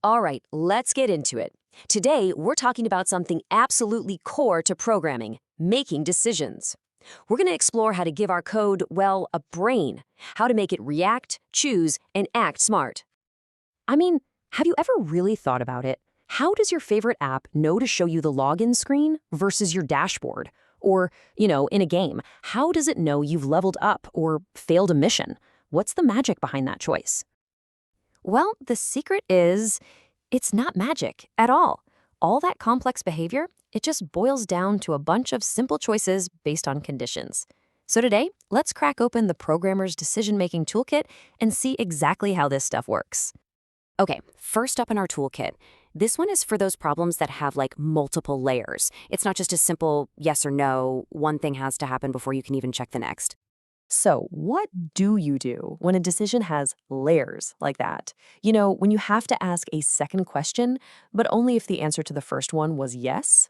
All right, let's get into it. Today, we're talking about something absolutely core to programming, making decisions. We're going to explore how to give our code, well, a brain, how to make it react, choose, and act smart. I mean, have you ever really thought about it? How does your favorite app know to show you the login screen versus your dashboard? Or, in a game, how does it know you've leveled up or failed a mission? What's the magic behind that choice? Well, the secret is it's not magic at all. All that complex behavior, it just boils down to a bunch of simple choices based on conditions. So today, let's crack open the programmer's decision-making toolkit and see exactly how this stuff works. Okay, first up in our toolkit, this one is for those problems that have like multiple layers. It's not just a simple yes or no, one thing has to happen before you can even check the next. So what do you do when a decision has layers like that? When you have to ask a second question, but only if the answer to the first one was yes?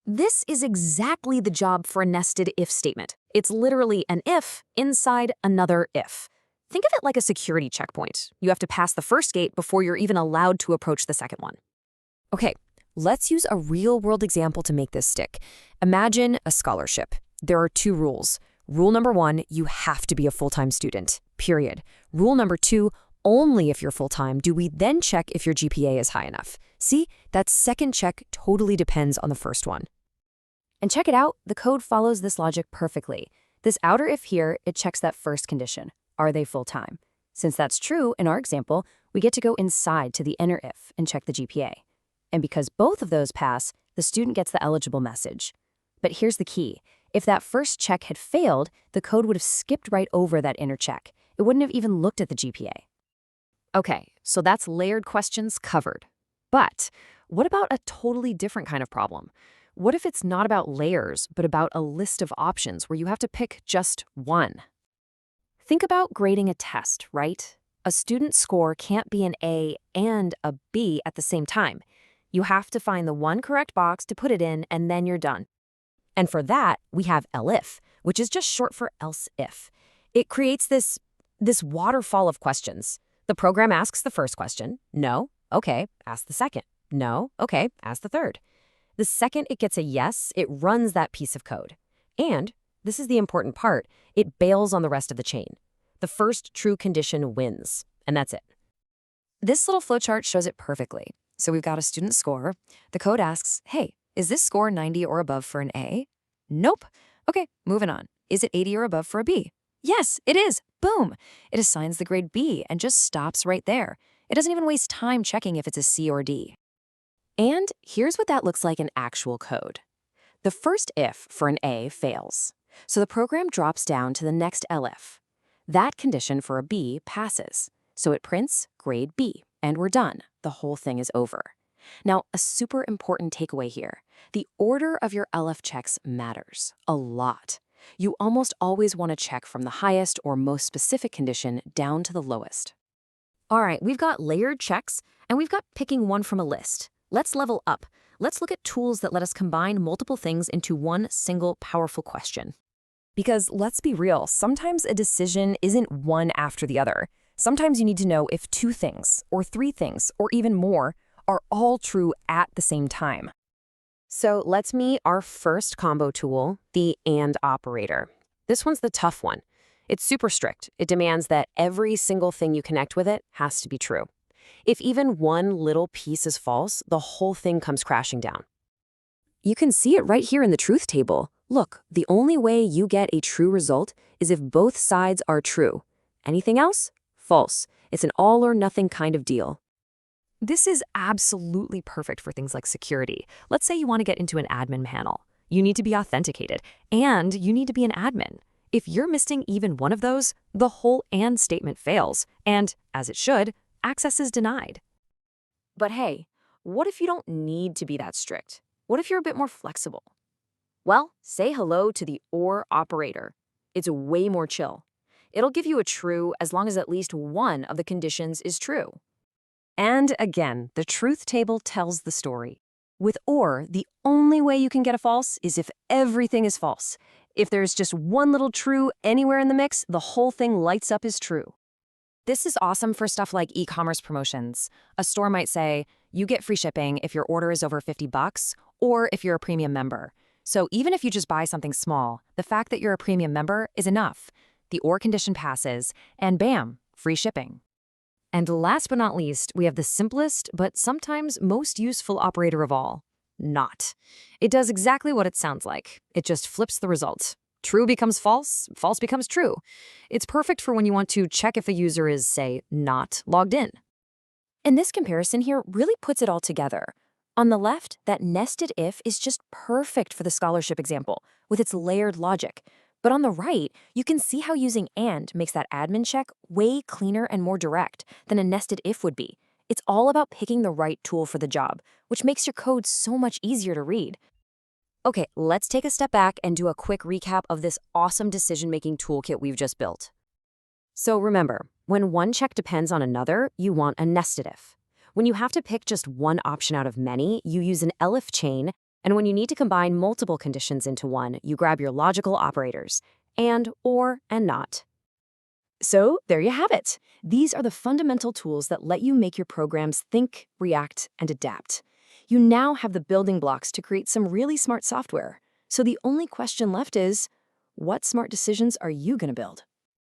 This is exactly the job for a nested if statement. It's literally an if inside another if. Think of it like a security checkpoint. You have to pass the first gate before you're even allowed to approach the second one. Okay, let's use a real-world example to make this stick. Imagine a scholarship. There are two rules. Rule number 1, you have to be a full-time student, period. Rule number 2, only if you're full-time do we then check if your GPA is high enough. See, that second check totally depends on the first one. And check it out, the code follows this logic perfectly. This outer if here, it checks that first condition. Are they full-time? Since that's true, in our example, we get to go inside to the inner if and check the GPA. And because both of those pass, the student gets the eligible message. But here's the key. If that first check had failed, the code would have skipped right over that inner check. It wouldn't have even looked at the GPA. Okay, so that's layered questions covered. But what about a totally different kind of problem? What if it's not about layers, but about a list of options where you have to pick just one? Think about grading a test, right? A student's score can't be an A and a B at the same time. You have to find the one correct box to put it in, and then you're done. And for that, we have elif, which is just short for else if. It creates this waterfall of questions. The program asks the first question, no, okay, ask the second, no, okay, ask the third. The second it gets a yes, it runs that piece of code. And, this is the important part, it bails on the rest of the chain. The first true condition wins, and that's it. This little flowchart shows it perfectly. So we've got a student score. The code asks, hey, is this score 90 or above for an A? Nope. Okay, moving on. Is it 80 or above for a B? Yes, it is. Boom. It assigns the grade B and just stops right there. It doesn't even waste time checking if it's a C or D. And here's what that looks like in actual code. The first if for an A fails. So the program drops down to the next elif. That condition for a B passes. So it prints grade B, and we're done. The whole thing is over. Now, a super important takeaway here. The order of your elif checks matters a lot. You almost always want to check from the highest or most specific condition down to the lowest. All right, we've got layered checks, and we've got picking one from a list. Let's level up. Let's look at tools that let us combine multiple things into one single powerful question. Because let's be real, sometimes a decision isn't one after the other. Sometimes you need to know if two things, or three things, or even more, are all true at the same time. So let's meet our first combo tool, the AND operator. This one's the tough one. It's super strict. It demands that every single thing you connect with it has to be true. If even one little piece is false, the whole thing comes crashing down. You can see it right here in the truth table. Look, the only way you get a true result is if both sides are true. Anything else? False. It's an all or nothing kind of deal. This is absolutely perfect for things like security. Let's say you want to get into an admin panel. You need to be authenticated, and you need to be an admin. If you're missing even one of those, the whole AND statement fails, and, as it should, access is denied. But hey, what if you don't need to be that strict? What if you're a bit more flexible? Well, say hello to the OR operator. It's way more chill. It'll give you a true as long as at least one of the conditions is true. And again, the truth table tells the story. With OR, the only way you can get a false is if everything is false. If there's just one little true anywhere in the mix, the whole thing lights up as true. This is awesome for stuff like e-commerce promotions. A store might say, you get free shipping if your order is over $50 or if you're a premium member. So even if you just buy something small, the fact that you're a premium member is enough. The or condition passes, and bam, free shipping. And last but not least, we have the simplest but sometimes most useful operator of all, not. It does exactly what it sounds like. It just flips the result. True becomes false, false becomes true. It's perfect for when you want to check if a user is, say, not logged in. And this comparison here really puts it all together. On the left, that nested if is just perfect for the scholarship example, with its layered logic. But on the right, you can see how using and makes that admin check way cleaner and more direct than a nested if would be. It's all about picking the right tool for the job, which makes your code so much easier to read. Okay, let's take a step back and do a quick recap of this awesome decision-making toolkit we've just built. So remember, when one check depends on another, you want a nested if. When you have to pick just one option out of many, you use an elif chain, and when you need to combine multiple conditions into one, you grab your logical operators, and, or, and not. So there you have it. These are the fundamental tools that let you make your programs think, react, and adapt. You now have the building blocks to create some really smart software. So the only question left is, what smart decisions are you going to build?